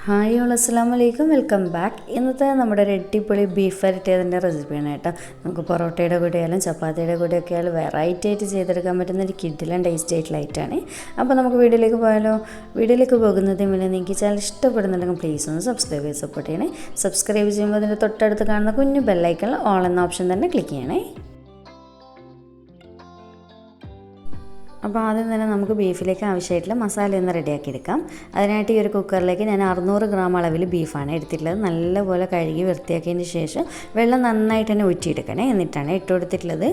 Hi all അസ്സലാമു അലൈക്കും, welcome back. ഇന്നത്തെ നമ്മുടെ ഒരു അടിപൊളി ബീഫ് വരട്ടിയതിൻ്റെ റെസിപ്പിയാണ് കേട്ടോ. നമുക്ക് പൊറോട്ടയുടെ കൂടെ ആയാലും ചപ്പാത്തിയുടെ കൂടെയൊക്കെ ആയാലും വെറൈറ്റി ആയിട്ട് ചെയ്തെടുക്കാൻ പറ്റുന്ന ഒരു കിഡിലും ടേസ്റ്റ് ആയിട്ടുള്ള ഐറ്റമാണ്. അപ്പോൾ നമുക്ക് വീഡിയോയിലേക്ക് പോയാലോ? വീഡിയോയിലേക്ക് പോകുന്നതിന് മുന്നേ നിങ്ങൾക്ക് ചാനൽ ഇഷ്ടപ്പെടുന്നുണ്ടെങ്കിൽ പ്ലീസ് ഒന്ന് സബ്സ്ക്രൈബ് ചെയ്ത് സപ്പോർട്ട് ചെയ്യണേ. സബ്സ്ക്രൈബ് ചെയ്യുമ്പോൾ അതിൻ്റെ തൊട്ടടുത്ത് കാണുന്ന കുഞ്ഞു ബെല്ലൈക്കണിൽ ഓൾ എന്ന ഓപ്ഷൻ തന്നെ ക്ലിക്ക് ചെയ്യണേ. അപ്പോൾ ആദ്യം തന്നെ നമുക്ക് ബീഫിലേക്ക് ആവശ്യമായിട്ടുള്ള മസാല ഒന്ന് റെഡിയാക്കി എടുക്കാം. അതിനായിട്ട് ഈ ഒരു കുക്കറിലേക്ക് ഞാൻ 600 ഗ്രാം അളവിൽ ബീഫാണ് എടുത്തിട്ടുള്ളത്. നല്ലപോലെ കഴുകി വൃത്തിയാക്കിയതിന് ശേഷം വെള്ളം നന്നായിട്ട് തന്നെ ഊറ്റിയെടുക്കണേ. എന്നിട്ടാണ് ഇട്ട് കൊടുത്തിട്ടുള്ളത്.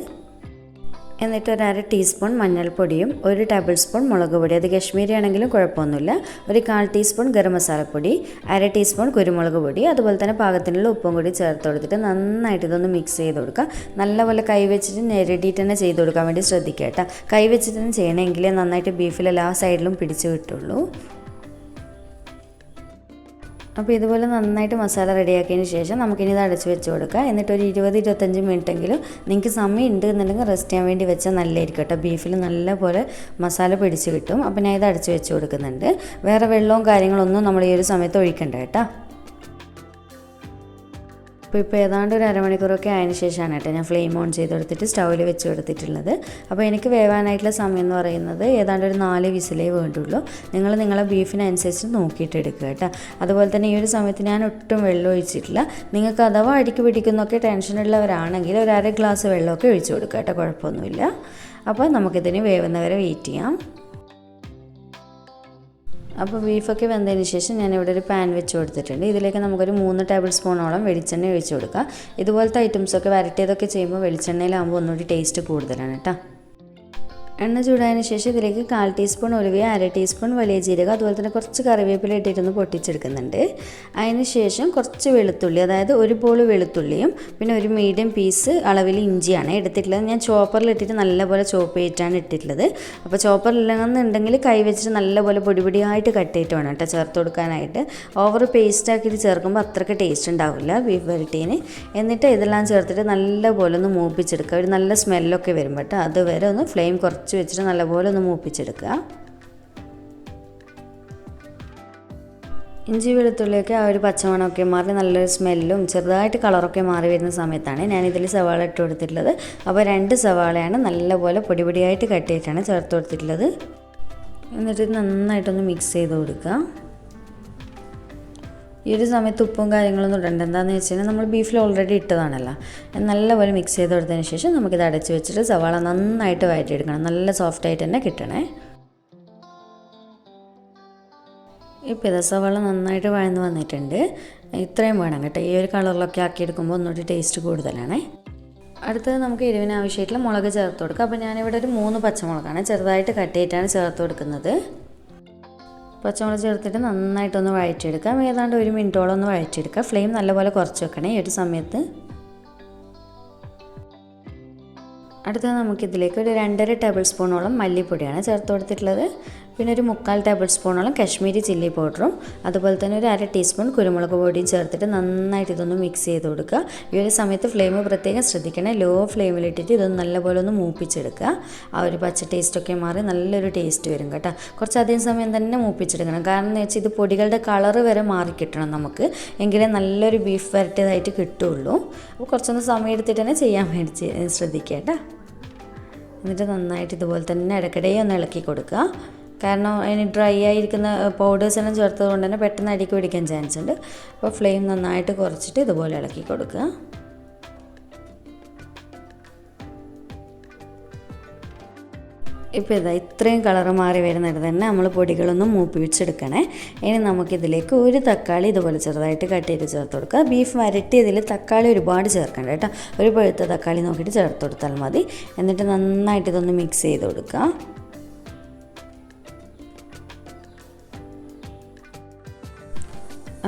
എന്നിട്ട് ഒരു 1/2 ടീസ്പൂൺ മഞ്ഞൾപ്പൊടിയും 1 ടേബിൾ സ്പൂൺ മുളക് പൊടി, അത് കശ്മീരി ആണെങ്കിലും കുഴപ്പമൊന്നുമില്ല, 1/4 ടീസ്പൂൺ ഗരം മസാലപ്പൊടി, 1/2 ടീസ്പൂൺ കുരുമുളക് പൊടി, അതുപോലെ തന്നെ പാകത്തിനുള്ള ഉപ്പും കൂടി ചേർത്ത് കൊടുത്തിട്ട് നന്നായിട്ട് ഇതൊന്ന് മിക്സ് ചെയ്ത് കൊടുക്കുക. നല്ലപോലെ കൈ വെച്ചിട്ട് ഞെരടിയിട്ട് തന്നെ ചെയ്ത് കൊടുക്കാൻ വേണ്ടി ശ്രദ്ധിക്കുക കേട്ടോ. കൈ വെച്ചിട്ട് തന്നെ ചെയ്യണമെങ്കിൽ നന്നായിട്ട് ബീഫിൽ എല്ലാ സൈഡിലും പിടിച്ച് കിട്ടുള്ളൂ. അപ്പോൾ ഇതുപോലെ നന്നായിട്ട് മസാല റെഡിയാക്കിയതിന് ശേഷം നമുക്കിനി ഇത് അടച്ച് വെച്ച് കൊടുക്കുക. എന്നിട്ട് ഒരു 20-25 മിനിറ്റെങ്കിലും നിങ്ങൾക്ക് സമയം ഉണ്ട് എന്നുണ്ടെങ്കിൽ റെസ്റ്റ് ചെയ്യാൻ വേണ്ടി വെച്ചാൽ നല്ലതായിരിക്കും കേട്ടോ. ബീഫിൽ നല്ലപോലെ മസാല പിടിച്ച് കിട്ടും. അപ്പോൾ ഞാൻ ഇത് അടച്ച് വെച്ച് കൊടുക്കുന്നുണ്ട്. വേറെ വെള്ളവും കാര്യങ്ങളൊന്നും നമ്മൾ ഈ ഒരു സമയത്ത് ഒഴിക്കണ്ട കേട്ടോ. ഇപ്പോൾ ഏതാണ്ട് ഒരു അരമണിക്കൂറൊക്കെ ആയതിനു ശേഷമാണ് കേട്ടോ ഞാൻ ഫ്ലെയിം ഓൺ ചെയ്ത് കൊടുത്തിട്ട് സ്റ്റൗവിൽ വെച്ച് കൊടുത്തിട്ടുള്ളത്. അപ്പോൾ എനിക്ക് വേവാനായിട്ടുള്ള സമയം എന്ന് പറയുന്നത് ഏതാണ്ട് ഒരു 4 വിസിലേ വേണ്ടുള്ളൂ. നിങ്ങളെ ബീഫിനനുസരിച്ച് നോക്കിയിട്ട് എടുക്കുക കേട്ടോ. അതുപോലെ തന്നെ ഈ ഒരു സമയത്ത് ഞാൻ ഒട്ടും വെള്ളം ഒഴിച്ചിട്ടില്ല. നിങ്ങൾക്ക് അഥവാ അടിക്ക് പിടിക്കുന്നൊക്കെ ടെൻഷനുള്ളവരാണെങ്കിൽ ഒരു 1/2 ഗ്ലാസ് വെള്ളമൊക്കെ ഒഴിച്ച് കൊടുക്കുക കേട്ടോ, കുഴപ്പമൊന്നുമില്ല. അപ്പോൾ നമുക്കിതിന് വേവുന്നവരെ വെയിറ്റ് ചെയ്യാം. അപ്പോൾ ബീഫൊക്കെ വെന്തതിന് ശേഷം ഞാനിവിടെ ഒരു പാൻ വെച്ച് കൊടുത്തിട്ടുണ്ട്. ഇതിലേക്ക് നമുക്കൊരു 3 ടേബിൾ സ്പൂണോളം വെളിച്ചെണ്ണ ഒഴിച്ച് കൊടുക്കുക. ഇതുപോലത്തെ ഐറ്റംസൊക്കെ വരട്ടിയതൊക്കെ ചെയ്യുമ്പോൾ വെളിച്ചെണ്ണയിലാകുമ്പോൾ ഒന്നുകൂടി ടേസ്റ്റ് കൂടുതലാണ് കേട്ടോ. എണ്ണ ചൂടായതിന് ശേഷം ഇതിലേക്ക് 1/4 ടീസ്പൂൺ ഉലുവ, 1/2 ടീസ്പൂൺ വലിയ ജീരകം, അതുപോലെ തന്നെ കുറച്ച് കറിവേപ്പില ഇട്ടിട്ടൊന്ന് പൊട്ടിച്ചെടുക്കുന്നുണ്ട്. അതിന് ശേഷം കുറച്ച് വെളുത്തുള്ളി, അതായത് ഒരു ബോൾ വെളുത്തുള്ളിയും പിന്നെ ഒരു മീഡിയം പീസ് അളവിൽ ഇഞ്ചിയാണ് എടുത്തിട്ടുള്ളത്. ഞാൻ ചോപ്പറിൽ ഇട്ടിട്ട് നല്ലപോലെ ചോപ്പ് ചെയ്തിട്ടാണ് ഇട്ടിട്ടുള്ളത്. അപ്പോൾ ചോപ്പറില്ലെന്നുണ്ടെങ്കിൽ കൈ വെച്ചിട്ട് നല്ലപോലെ പൊടിയായിട്ട് കട്ട് ചെയ്തിട്ട് വേണം കേട്ടോ ചേർത്ത് കൊടുക്കാനായിട്ട്. ഓവർ പേസ്റ്റ് ആക്കിയിട്ട് ചേർക്കുമ്പോൾ അത്രയ്ക്ക് ടേസ്റ്റ് ഉണ്ടാവില്ല ബീഫ് വരട്ടീന്. എന്നിട്ട് ഇതെല്ലാം ചേർത്തിട്ട് നല്ലപോലെ ഒന്ന് മൂപ്പിച്ചെടുക്കുക. ഒരു നല്ല സ്മെല്ലൊക്കെ വരും കേട്ടോ. അതുവരെ ഒന്ന് ഫ്ലെയിം കുറച്ച് വെച്ചിട്ട് നല്ലപോലെ ഒന്ന് മൂപ്പിച്ചെടുക്കുക. ഇഞ്ചി വെളുത്തുള്ളിയൊക്കെ ആ ഒരു പച്ചമണമൊക്കെ മാറി നല്ലൊരു സ്മെല്ലും ചെറുതായിട്ട് കളറൊക്കെ മാറി വരുന്ന സമയത്താണ് ഞാനിതിൽ സവാള ഇട്ട് കൊടുത്തിട്ടുള്ളത്. അപ്പോൾ 2 സവാളയാണ് നല്ലപോലെ പൊടിയായിട്ട് കട്ട് ചെയ്തിട്ടാണ് ചേർത്ത് കൊടുത്തിട്ടുള്ളത്. എന്നിട്ട് നന്നായിട്ടൊന്ന് മിക്സ് ചെയ്ത് കൊടുക്കുക. ഈ ഒരു സമയത്ത് ഉപ്പും കാര്യങ്ങളൊന്നും ഇടണ്ട. എന്താണെന്ന് വെച്ച് കഴിഞ്ഞാൽ നമ്മൾ ബീഫിൽ ഓൾറെഡി ഇട്ടതാണല്ലോ. നല്ലപോലെ മിക്സ് ചെയ്ത് കൊടുത്തതിന് ശേഷം നമുക്കിത് അടച്ച് വെച്ചിട്ട് സവാള നന്നായിട്ട് വഴറ്റിയെടുക്കണം. നല്ല സോഫ്റ്റായിട്ട് തന്നെ കിട്ടണേ. ഇപ്പോൾ ഇതാ സവാള നന്നായിട്ട് വഴന്ന് വന്നിട്ടുണ്ട്. ഇത്രയും വേണം കേട്ടോ. ഈ ഒരു കളറിലൊക്കെ ആക്കിയെടുക്കുമ്പോൾ ഒന്നുകൂടി ടേസ്റ്റ് കൂടുതലാണ്. അടുത്തത് നമുക്ക് എരിവിന് ആവശ്യമായിട്ടുള്ള മുളക് ചേർത്ത് കൊടുക്കുക. അപ്പോൾ ഞാനിവിടെ ഒരു 3 പച്ചമുളകാണ് ചെറുതായിട്ട് കട്ട് ചെയ്തിട്ടാണ് ചേർത്ത് കൊടുക്കുന്നത്. പച്ചമുളക് ചേർത്തിട്ട് നന്നായിട്ടൊന്ന് വഴറ്റിയെടുക്കാം. ഏതാണ്ട് 1 മിനിറ്റോളം ഒന്ന് വഴറ്റിയെടുക്കുക. ഫ്ലെയിം നല്ലപോലെ കുറച്ച് വെക്കണേ ഈ ഒരു സമയത്ത്. അടുത്തത് നമുക്കിതിലേക്ക് ഒരു 2.5 ടേബിൾ സ്പൂണോളം മല്ലിപ്പൊടിയാണ് ചേർത്ത് കൊടുത്തിട്ടുള്ളത്. പിന്നെ ഒരു 3/4 ടേബിൾ സ്പൂണോളം കശ്മീരി ചില്ലി പൗഡറും അതുപോലെ തന്നെ ഒരു 1/2 ടീസ്പൂൺ കുരുമുളക് പൊടിയും ചേർത്തിട്ട് നന്നായിട്ട് ഇതൊന്ന് മിക്സ് ചെയ്ത് കൊടുക്കുക. ഈ ഒരു സമയത്ത് ഫ്ലെയിം പ്രത്യേകം ശ്രദ്ധിക്കണേ. ലോ ഫ്ലെയിമിലിട്ടിട്ട് ഇതൊന്ന് നല്ലപോലെ ഒന്ന് മൂപ്പിച്ചെടുക്കുക. ആ ഒരു പച്ച ടേസ്റ്റൊക്കെ മാറി നല്ലൊരു ടേസ്റ്റ് വരും കേട്ടോ. കുറച്ചധികം സമയം തന്നെ മൂപ്പിച്ചെടുക്കണം. കാരണം എന്ന് വെച്ചാൽ ഇത് പൊടികളുടെ കളറ് വരെ മാറിക്കിട്ടണം നമുക്ക്, എങ്കിലേ നല്ലൊരു ബീഫ് വരട്ടിയതായിട്ട് കിട്ടുള്ളൂ. അപ്പോൾ കുറച്ചൊന്ന് സമയം എടുത്തിട്ട് തന്നെ ചെയ്യാൻ വേണ്ടി ശ്രദ്ധിക്കുക കേട്ടോ. എന്നിട്ട് നന്നായിട്ട് ഇതുപോലെ തന്നെ ഇടയ്ക്കിടെ ഒന്ന് ഇളക്കി കൊടുക്കുക. കാരണം അതിന് ഡ്രൈ ആയിരിക്കുന്ന പൗഡേഴ്സ് എല്ലാം ചേർത്തത് കൊണ്ട് തന്നെ പെട്ടെന്ന് അടിക്ക് പിടിക്കാൻ ചാൻസ് ഉണ്ട്. അപ്പോൾ ഫ്ലെയിം നന്നായിട്ട് കുറച്ചിട്ട് ഇതുപോലെ ഇളക്കി കൊടുക്കുക. ഇപ്പോൾ ഇതാ ഇത്രയും കളറ് മാറി വരുന്നിടത്ത് തന്നെ നമ്മൾ പൊടികളൊന്നും മൂപ്പിച്ചെടുക്കണേ. ഇനി നമുക്കിതിലേക്ക് ഒരു തക്കാളി ഇതുപോലെ ചെറുതായിട്ട് കട്ട് ചെയ്ത് ചേർത്ത് കൊടുക്കുക. ബീഫ് വരട്ടിയതിൽ തക്കാളി ഒരുപാട് ചേർക്കണ്ട കേട്ടോ. ഒരു പഴുത്ത തക്കാളി നോക്കിയിട്ട് ചേർത്ത് കൊടുത്താൽ മതി. എന്നിട്ട് നന്നായിട്ട് ഇതൊന്ന് മിക്സ് ചെയ്ത് കൊടുക്കുക.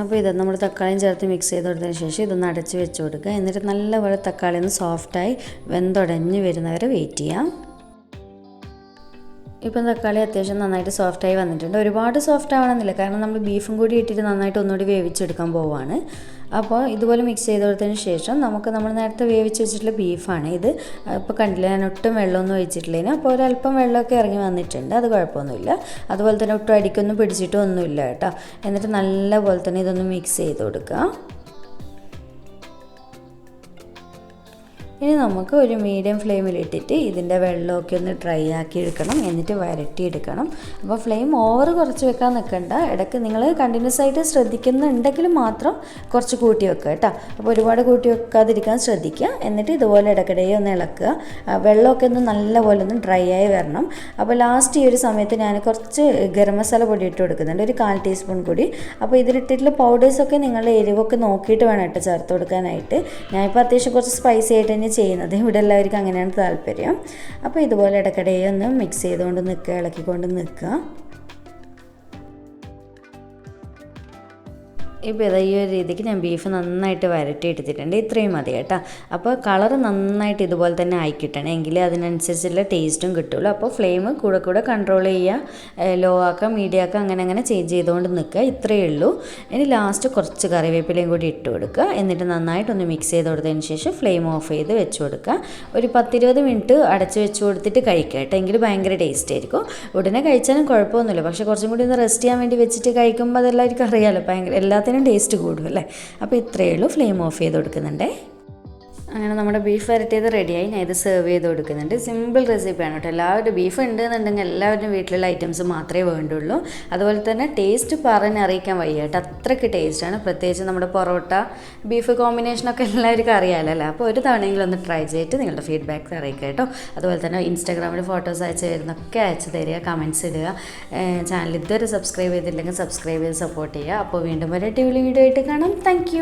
അപ്പോൾ ഇത് നമ്മൾ തക്കാളിയും ചേർത്ത് മിക്സ് ചെയ്ത് കൊടുത്തതിന് ശേഷം ഇതൊന്ന് അടച്ച് വെച്ച് കൊടുക്കുക. എന്നിട്ട് നല്ലപോലെ തക്കാളി ഒന്ന് സോഫ്റ്റായി വെന്തുടഞ്ഞ് വരുന്നവരെ വെയിറ്റ് ചെയ്യാം. ഇപ്പം തക്കാളി അത്യാവശ്യം നന്നായിട്ട് സോഫ്റ്റായി വന്നിട്ടുണ്ട്. ഒരുപാട് സോഫ്റ്റ് ആവണമെന്നില്ല, കാരണം നമ്മൾ ബീഫും കൂടി ഇട്ടിട്ട് നന്നായിട്ട് ഒന്നുകൂടി വേവിച്ചെടുക്കാൻ പോവുകയാണ്. അപ്പോൾ ഇതുപോലെ മിക്സ് ചെയ്ത് കൊടുത്തതിന് ശേഷം നമ്മൾ നേരത്തെ വേവിച്ച് വെച്ചിട്ടുള്ള ബീഫാണ് ഇത്. ഇപ്പോൾ കണ്ടില്ല, ഞാൻ ഒട്ടും വെള്ളമൊന്നും ഒഴിച്ചിട്ടില്ലേന്. അപ്പോൾ ഒരല്പം വെള്ളമൊക്കെ ഇറങ്ങി വന്നിട്ടുണ്ട്, അത് കുഴപ്പമൊന്നുമില്ല. അതുപോലെ തന്നെ ഒട്ടും അടിക്കൊന്നും പിടിച്ചിട്ടും ഒന്നുമില്ല കേട്ടോ. എന്നിട്ട് നല്ലപോലെ തന്നെ ഇതൊന്ന് മിക്സ് ചെയ്ത് കൊടുക്കുക. ഇനി നമുക്ക് ഒരു മീഡിയം ഫ്ലെയിമിലിട്ടിട്ട് ഇതിൻ്റെ വെള്ളമൊക്കെ ഒന്ന് ഡ്രൈ ആക്കി എടുക്കണം, എന്നിട്ട് വരട്ടിയെടുക്കണം. അപ്പോൾ ഫ്ലെയിം ഓവർ കുറച്ച് വെക്കാൻ നിൽക്കണ്ട, ഇടയ്ക്ക് നിങ്ങൾ കണ്ടിന്യൂസ് ആയിട്ട് ശ്രദ്ധിക്കുന്നുണ്ടെങ്കിൽ മാത്രം കുറച്ച് കൂട്ടി വെക്കുക കേട്ടോ. അപ്പോൾ ഒരുപാട് കൂട്ടി വെക്കാതിരിക്കാൻ ശ്രദ്ധിക്കുക. എന്നിട്ട് ഇതുപോലെ ഇടയ്ക്കിടയിൽ ഒന്ന് ഇളക്കുക. വെള്ളമൊക്കെ ഒന്ന് നല്ലപോലെ ഒന്ന് ഡ്രൈ ആയി വരണം. അപ്പോൾ ലാസ്റ്റ് ഈ ഒരു സമയത്ത് ഞാൻ കുറച്ച് ഗരം മസാല പൊടി ഇട്ട് കൊടുക്കുന്നുണ്ട്, ഒരു 1/4 ടീസ്പൂൺ കൂടി. അപ്പോൾ ഇതിലിട്ടിട്ടുള്ള പൗഡേഴ്സൊക്കെ നിങ്ങളുടെ എരിവൊക്കെ നോക്കിയിട്ട് വേണം കേട്ടോ ചേർത്ത് കൊടുക്കാനായിട്ട്. ഞാനിപ്പോൾ അത്യാവശ്യം കുറച്ച് സ്പൈസി ആയിട്ട് തന്നെ ചെയ്യുന്നത്, ഇവിടെ എല്ലാവർക്കും അങ്ങനെയാണ് താല്പര്യം. അപ്പോൾ ഇതുപോലെ ഇടയ്ക്കിടയിൽ ഒന്ന് മിക്സ് ചെയ്തുകൊണ്ട് നിൽക്കുക, ഇളക്കിക്കൊണ്ട് നിൽക്കുക. ഇപ്പോൾ ഈ ഒരു രീതിക്ക് ഞാൻ ബീഫ് നന്നായിട്ട് വരട്ടി എടുത്തിട്ടുണ്ട്. ഇത്രയും മതി കേട്ടോ. അപ്പോൾ കളർ നന്നായിട്ട് ഇതുപോലെ തന്നെ ആയി കിട്ടണം, എങ്കിലേ അതിനനുസരിച്ചുള്ള ടേസ്റ്റും കിട്ടുള്ളൂ. അപ്പോൾ ഫ്ലെയിം കൂടെ കൺട്രോൾ ചെയ്യുക, ലോ ആക്കുക, മീഡിയം ആക്കുക, അങ്ങനെ ചേഞ്ച് ചെയ്തുകൊണ്ട് നിൽക്കുക. ഇത്രയേ ഉള്ളൂ. ഇനി ലാസ്റ്റ് കുറച്ച് കറിവേപ്പിലയും കൂടി ഇട്ട് കൊടുക്കുക. എന്നിട്ട് നന്നായിട്ടൊന്ന് മിക്സ് ചെയ്ത് കൊടുത്തതിന് ശേഷം ഫ്ലെയിം ഓഫ് ചെയ്ത് വെച്ച് കൊടുക്കുക. ഒരു 10-20 മിനിറ്റ് അടച്ച് വെച്ച് കൊടുത്തിട്ട് കഴിക്കുക കേട്ടോ, എങ്കിൽ ഭയങ്കര ടേസ്റ്റ് ആയിരിക്കും. ഉടനെ കഴിച്ചാലും കുഴപ്പമൊന്നുമില്ല, പക്ഷേ കുറച്ചും കൂടി ഒന്ന് റെസ്റ്റ് ചെയ്യാൻ വേണ്ടി വെച്ചിട്ട് കഴിക്കുമ്പോൾ അതെല്ലാവർക്കും അറിയാമല്ലോ, ഭയങ്കര എല്ലാത്തിനും ടേസ്റ്റ് കൂടും അല്ലേ. അപ്പോൾ ഇത്രയേ ഉള്ളൂ. ഫ്ലെയിം ഓഫ് ചെയ്ത് കൊടുക്കുന്നുണ്ടേ. അങ്ങനെ നമ്മുടെ ബീഫ് വരട്ടിയത് റെഡിയായി. ഞാൻ ഇത് സെർവ് ചെയ്ത് കൊടുക്കുന്നുണ്ട്. സിമ്പിൾ റെസിപ്പിയാണ് കേട്ടോ. എല്ലാവരും ബീഫ് ഉണ്ടെന്നുണ്ടെങ്കിൽ എല്ലാവരും വീട്ടിലുള്ള ഐറ്റംസ് മാത്രമേ വേണ്ടുള്ളൂ. അതുപോലെ തന്നെ ടേസ്റ്റ് പറഞ്ഞറിയിക്കാൻ വയ്യ കേട്ടോ, അത്രയ്ക്ക് ടേസ്റ്റാണ്. പ്രത്യേകിച്ച് നമ്മുടെ പൊറോട്ട ബീഫ് കോമ്പിനേഷനൊക്കെ എല്ലാവർക്കും അറിയാമല്ലോ അല്ലേ. അപ്പോൾ ഒരു തവണയെങ്കിലും ഒന്ന് ട്രൈ ചെയ്തിട്ട് നിങ്ങളുടെ ഫീഡ്ബാക്ക് അറിയിക്കുക കേട്ടോ. അതുപോലെ തന്നെ ഇൻസ്റ്റാഗ്രാമിൽ ഫോട്ടോസ് അയച്ചു തരുന്നൊക്കെ അയച്ചു തരിക, കമൻറ്റ്സ് ഇടുക. ചാനൽ ഇതുവരെ സബ്സ്ക്രൈബ് ചെയ്തില്ലെങ്കിൽ സബ്സ്ക്രൈബ് ചെയ്ത് സപ്പോർട്ട് ചെയ്യുക. അപ്പോൾ വീണ്ടും ഒരു അടിപൊളി വീഡിയോ ആയിട്ട് കാണാം. താങ്ക്